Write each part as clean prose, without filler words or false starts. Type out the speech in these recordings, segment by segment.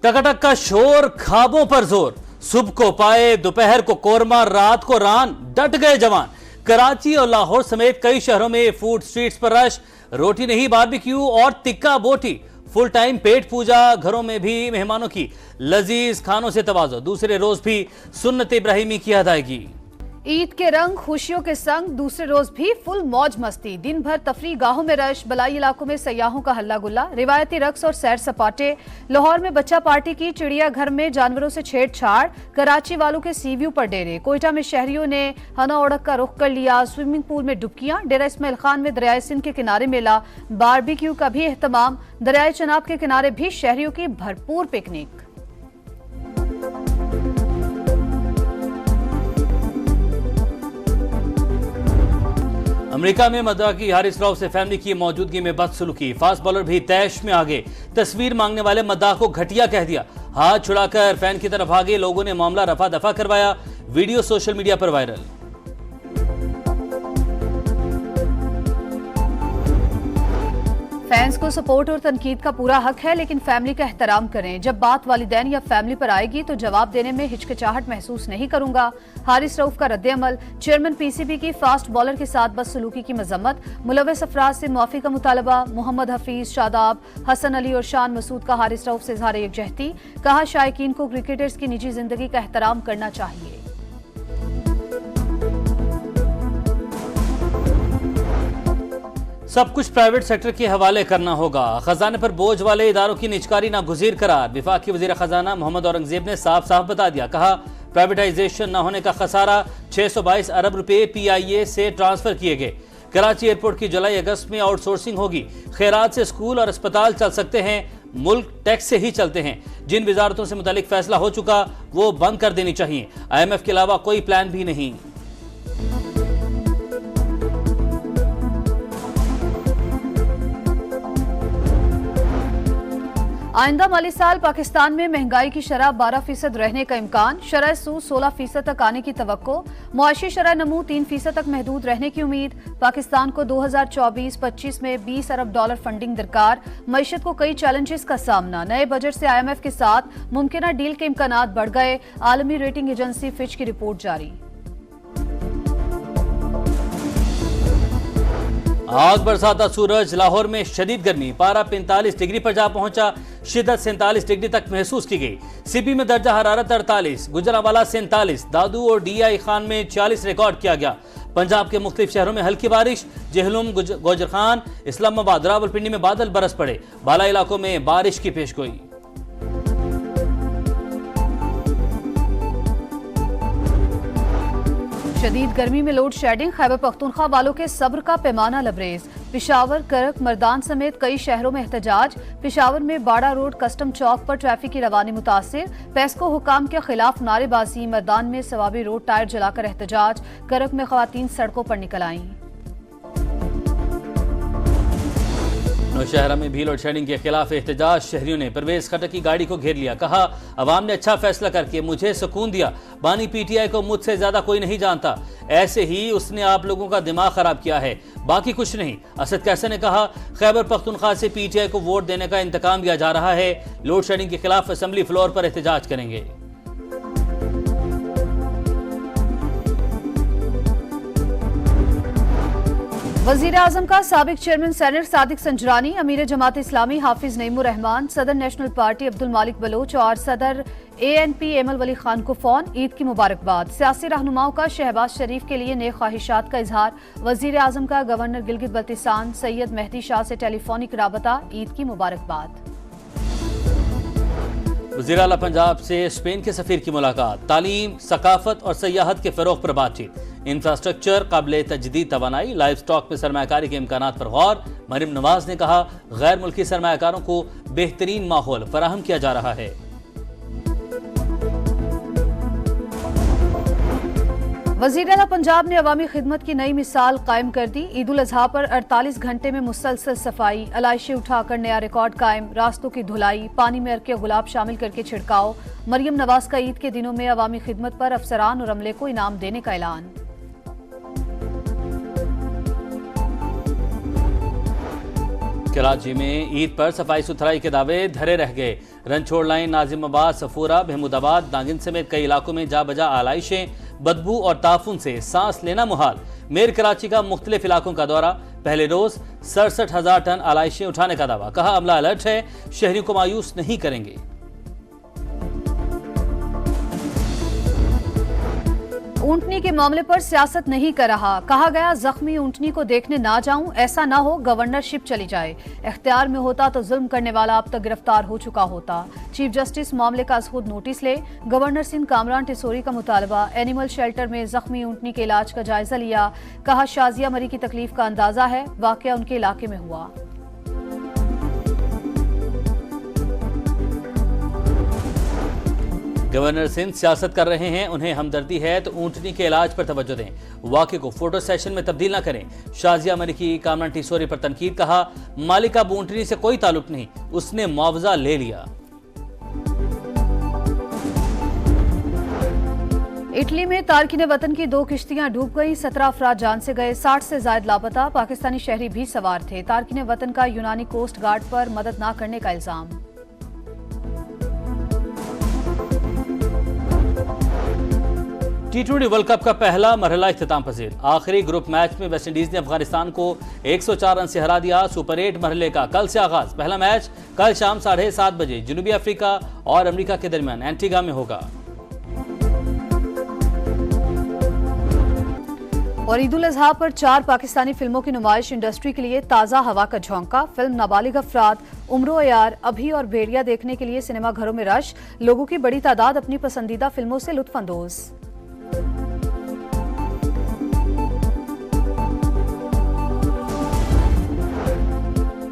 टकाटक का शोर, ख्वाबों पर जोर। सुबह को पाए, दोपहर को कोरमा, रात को रान, डट गए जवान। कराची और लाहौर समेत कई शहरों में फूड स्ट्रीट्स पर रश। रोटी नहीं, बारबेक्यू और तिक्का बोटी। फुल टाइम पेट पूजा। घरों में भी मेहमानों की लजीज खानों से तवाज़ो। दूसरे रोज भी सुन्नत इब्राहिमी की अदायगी। ईद के रंग खुशियों के संग दूसरे रोज भी फुल मौज मस्ती। दिन भर तफरी गाहों में रश, बलाई इलाकों में सयाहों का हल्ला गुल्ला, रिवायती रक्स और सैर सपाटे। लाहौर में बच्चा पार्टी की, चिड़ियाघर में जानवरों से छेड़छाड़, कराची वालों के सी व्यू पर डेरे। कोयटा में शहरियों ने हना ओढ़क का रुख कर लिया, स्विमिंग पूल में डुबकियां। डेरा इस्माइल खान में दरियाए सिंध के किनारे मेला, बारबेक्यू का भी एहतमाम। दरियाए चनाब के किनारे भी शहरियों की भरपूर पिकनिक। अमेरिका में मद्दाकी हारिस राव से फैमिली की मौजूदगी में बदसलूकी। फास्ट बॉलर भी तैश में आगे। तस्वीर मांगने वाले मद्दाह को घटिया कह दिया। हाथ छुड़ाकर फैन की तरफ भागे। लोगों ने मामला रफा दफा करवाया। वीडियो सोशल मीडिया पर वायरल। फैंस को सपोर्ट और तनकीद का पूरा हक है, लेकिन फैमिली का एहतराम करें। जब बात वालिदैन या फैमिली पर आएगी तो जवाब देने में हिचकिचाहट महसूस नहीं करूंगा। हारिस रऊफ का रद्द-ए-अमल। चेयरमैन पीसीबी की फास्ट बॉलर के साथ बदसलूकी की मजम्मत। मुलव्वस अफराद से मुआफी का मुतालबा। मोहम्मद हफीज, शादाब, हसन अली और शान मसूद का हारिस रऊफ से इजहार यकजहती। कहा, शायकीन को क्रिकेटर्स की निजी जिंदगी का एहतराम करना चाहिए। सब कुछ प्राइवेट सेक्टर के हवाले करना होगा। खजाने पर बोझ वाले इदारों की निजकारी नागुज़ीर करार। विफाकी वज़ीर खजाना मोहम्मद औरंगजेब ने साफ साफ बता दिया। कहा, प्राइवेटाइजेशन न होने का खसारा। 622 अरब रुपए PIA से ट्रांसफर किए गए। कराची एयरपोर्ट की जुलाई अगस्त में आउटसोर्सिंग होगी। खैरात से स्कूल और अस्पताल चल सकते हैं। मुल्क टैक्स से ही चलते हैं। जिन वजारतों से मुतालिक फैसला हो चुका वो बंद कर देनी चाहिए। IMF के अलावा कोई प्लान भी नहीं। आइंदा माली साल पाकिस्तान में महंगाई की शरह 12% रहने का इम्कान। शरह सूद 16% तक आने की तवक्को। मुआशी शरह नमू 3% तक महदूद रहने की उम्मीद। पाकिस्तान को 2024-25 में $20 अरब फंडिंग दरकार। मईशत को कई चैलेंजेस का सामना। नए बजट से IMF के साथ मुमकिना डील के इम्कानात बढ़ गए। आलमी रेटिंग एजेंसी फिच की रिपोर्ट जारी। आग बरसाता सूरज। लाहौर में शदीद गर्मी। पारा 45 डिग्री पर जा पहुंचा। शिद्दत 47 डिग्री तक महसूस की गई। सिबी में दर्जा हरारत 48, गुजरावाला 47, दादू और DI खान में 40 रिकॉर्ड किया गया। पंजाब के मुख्तलिफ शहरों में हल्की बारिश। जहलुम, गोजर खान, इस्लामाबाद, रावलपिंडी में बादल बरस पड़े। बाला इलाकों में बारिश की पेशगोई। शदीद गर्मी में लोड शेडिंग। खैबर पख्तूनख्वा वालों के सब्र का पैमाना लबरेज। पिशावर, करक, मर्दान समेत कई शहरों में एहतजाज। पिशावर में बाड़ा रोड कस्टम चौक पर ट्रैफिक की रवानी मुतासिर। पेस्को हुकाम के खिलाफ नारेबाजी। मर्दान में सवाबी रोड टायर जलाकर एहतजाज। करक में खवातीन सड़कों पर निकल आईं। नौशहरा में भी लोड शेडिंग के खिलाफ एहतजाज। शहरियों ने परवेज खट्टर की गाड़ी को घेर लिया। कहा, अवाम ने अच्छा फैसला करके मुझे सुकून दिया। बानी PTI को मुझसे ज्यादा कोई नहीं जानता। ऐसे ही उसने आप लोगों का दिमाग खराब किया है, बाकी कुछ नहीं। असद कैसर ने कहा, खैबर पख्तूनख्वा से PTI को वोट देने का इंतकाम लिया जा रहा है। लोड शेडिंग के खिलाफ असेंबली फ्लोर पर एहतजाज करेंगे। वजीर आजम का साबिक चेयरमैन सेनेट सादिक संजरानी, अमीर जमात इस्लामी हाफिज नईमुर रहमान, सदर नेशनल पार्टी अब्दुल मालिक बलोच और सदर ANP एमल वली खान को फोन। ईद की मुबारकबाद। सियासी रहनुमाओं का शहबाज शरीफ के लिए नेक ख्वाहिशात का इजहार। वजीर आजम का गवर्नर गिलगित बल्तिस्तान सैयद मेहदी शाह से टेलीफोनिक राबता। ईद की मुबारकबाद। वज़ीर आला पंजाब से स्पेन के सफीर की मुलाकात। तालीम, सकाफत और सयाहत के फरोग पर बातचीत। इंफ्रास्ट्रक्चर, काबिल तजदीद तवानाई, लाइफ स्टॉक में सरमायाकारी के इम्कानात पर गौर। मरियम नवाज ने कहा, गैर मुल्की सरमायाकारों को बेहतरीन माहौल फराहम किया जा रहा है। वज़ीर आला पंजाब ने अवामी खिदमत की नई मिसाल कायम कर दी। ईद उल अजहा पर 48 घंटे में मुसलसल सफाई। अलाइशें उठाकर नया रिकॉर्ड कायम। रास्तों की धुलाई, पानी में अर्के गुलाब शामिल करके छिड़काव। मरियम नवाज का ईद के दिनों में अवामी खिदमत पर अफसरान और अमले को इनाम देने का ऐलान। कराची में ईद पर सफाई सुथराई के दावे धरे रह गए। रनछोड़ लाइन, नाजिमाबाद, सफूरा, महमूदाबाद, नागिन समेत कई इलाकों में जा बजा आलाइशें, बदबू और ताफुन से सांस लेना मुहाल। मेयर कराची का मुख्तलिफ इलाकों का दौरा, पहले रोज 67,000 टन आलाइशें उठाने का दावा। कहा अमला अलर्ट है, शहरियों को मायूस नहीं करेंगे। ऊंटनी के मामले पर सियासत नहीं कर रहा, कहा गया जख्मी ऊंटनी को देखने ना जाऊं, ऐसा ना हो गवर्नरशिप चली जाए। इख्तियार में होता तो जुल्म करने वाला अब तक गिरफ्तार हो चुका होता। चीफ जस्टिस मामले का खुद नोटिस ले। गवर्नर सिंध कामरान टिसोरी का मुतालबा। एनिमल शेल्टर में जख्मी ऊंटनी के इलाज का जायजा लिया। कहा शाजिया मरी की तकलीफ का अंदाजा है, वाकया उनके इलाके में हुआ। गवर्नर सिंध सियासत कर रहे हैं, उन्हें हमदर्दी है तो ऊंटनी के इलाज पर तवज्जो दें, वाक़े को फोटो सेशन में तब्दील न करें। शाजिया मरी की कामरान टिसोरी पर तनकीद। कहा मालिक अब ऊंटनी से कोई ताल्लुक नहीं, उसने मुआवजा ले लिया। इटली में तारकिन वतन की 2 किश्तियां डूब गई, 17 अफराद जान से गए, 60 से ज्यादा लापता। पाकिस्तानी शहरी भी सवार थे। तारकिन वतन का यूनानी कोस्ट गार्ड पर मदद न करने का इल्जाम। T20 वर्ल्ड कप का पहला मरहला इख्तिताम पजीर। आखिरी ग्रुप मैच में वेस्टइंडीज ने अफगानिस्तान को 104 रन से हरा दिया। सुपर 8 मरहले का कल से आगाज। पहला मैच कल शाम 7:30 बजे जनूबी अफ्रीका और अमेरिका के दरमियान एंटीगा में होगा। और ईद उल अजहा पर 4 पाकिस्तानी फिल्मों की नुमाइश, इंडस्ट्री के लिए ताज़ा हवा का झोंका। फिल्म नाबालिग अफराद, उम्रो यार, अभी और भेड़िया देखने के लिए सिनेमा घरों में रश। लोगों की बड़ी तादाद अपनी पसंदीदा फिल्मों से लुत्फ अंदोज।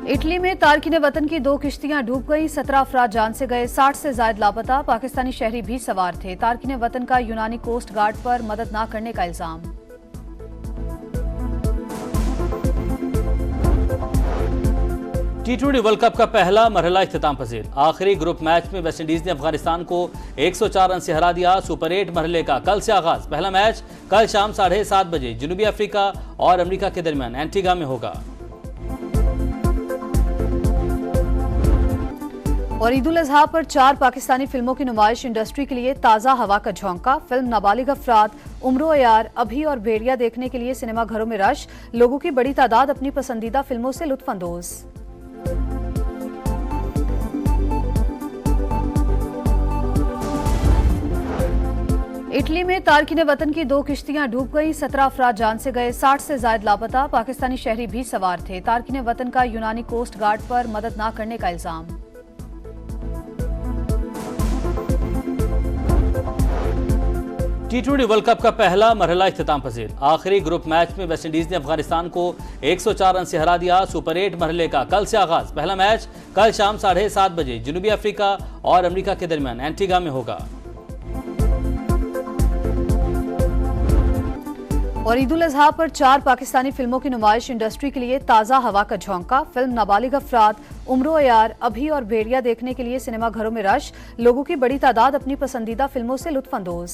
इटली में तारकिन वतन की 2 किश्तियां डूब गई, 17 अफराद जान से गए, 60 से ज्यादा लापता। पाकिस्तानी शहरी भी सवार थे। तारकिन वतन का यूनानी कोस्ट गार्ड पर मदद न करने का इल्जाम। T20 वर्ल्ड कप का पहला मरहला इख्तिताम पजीर। आखिरी ग्रुप मैच में वेस्टइंडीज ने अफगानिस्तान को 104 रन से हरा दिया। सुपर 8 मरहले का कल से आगाज। पहला मैच कल शाम 7:30 बजे जनूबी अफ्रीका और अमेरिका के दरमियान एंटीगा में होगा। और ईद उल अजहा पर 4 पाकिस्तानी फिल्मों की नुमाइश, इंडस्ट्री के लिए ताज़ा हवा का झोंका। फिल्म नाबालिग अफराद, उम्रो यार, अभी और भेड़िया देखने के लिए सिनेमा घरों में रश। लोगों की बड़ी तादाद अपनी पसंदीदा फिल्मों से लुत्फ अंदोज। इटली में तारकिन वतन की 2 किश्तियां डूब गई, 17 अफराद जान से गए, 60 से ज्यादा लापता। पाकिस्तानी शहरी भी सवार थे। तारकिन वतन का यूनानी कोस्ट गार्ड पर मदद न करने का इल्जाम। T20 वर्ल्ड कप का पहला मरहला इख्तिताम पजीर। आखिरी ग्रुप मैच में वेस्टइंडीज ने अफगानिस्तान को 104 रन से हरा दिया। सुपर 8 मरहले का कल से आगाज। पहला मैच कल शाम 7:30 बजे जनूबी अफ्रीका और अमेरिका के दरमियान एंटीगा में होगा। और ईद उल अजहा पर 4 पाकिस्तानी फिल्मों की नुमाइश, इंडस्ट्री के लिए ताज़ा हवा का झोंका। फिल्म नाबालिग अफराद, उम्रो यार, अभी और भेड़िया देखने के लिए सिनेमा घरों में रश। लोगों की बड़ी तादाद अपनी पसंदीदा फिल्मों से लुत्फ अंदोज।